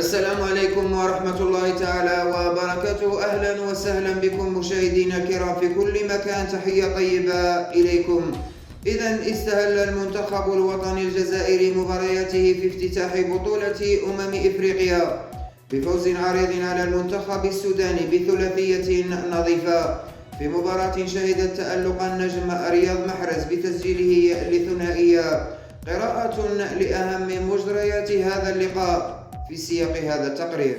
السلام عليكم ورحمة الله تعالى وبركاته. أهلا وسهلا بكم مشاهدينا الكرام في كل مكان، تحية طيبة إليكم. إذا استهل المنتخب الوطني الجزائري مبارياته في افتتاح بطولة إفريقيا بفوز عريض على المنتخب السوداني بثلاثية نظيفة في مباراة شهدت تألق النجم رياض محرز بتسجيله لثنائية. قراءة لأهم مجريات هذا اللقاء في سياق هذا التقرير.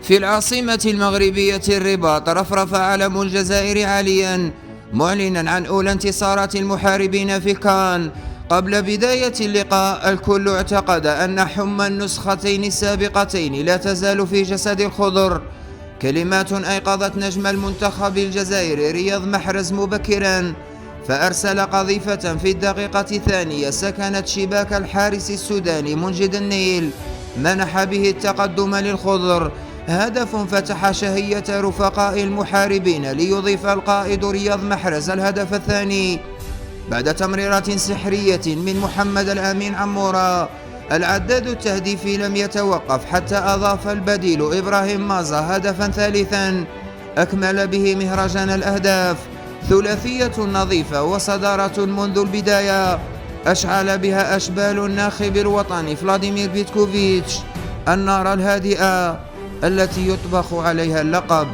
في العاصمة المغربية الرباط رفرف علم الجزائر عاليا معلنا عن أولى انتصارات المحاربين في كان. قبل بداية اللقاء الكل اعتقد أن حمى النسختين السابقتين لا تزال في جسد الخضر. كلمات أيقظت نجم المنتخب الجزائري رياض محرز مبكرا، فأرسل قذيفة في الدقيقة الثانية سكنت شباك الحارس السوداني منجد النيل، منح به التقدم للخضر. هدف فتح شهية رفقاء المحاربين ليضيف القائد رياض محرز الهدف الثاني بعد تمريرات سحرية من محمد الأمين عمورة. العداد التهديفي لم يتوقف حتى أضاف البديل إبراهيم مازا هدفا ثالثا أكمل به مهرجان الأهداف. ثلاثية نظيفة وصدارة منذ البداية أشعل بها أشبال الناخب الوطني فلاديمير بيتكوفيتش النار الهادئة التي يطبخ عليها اللقب.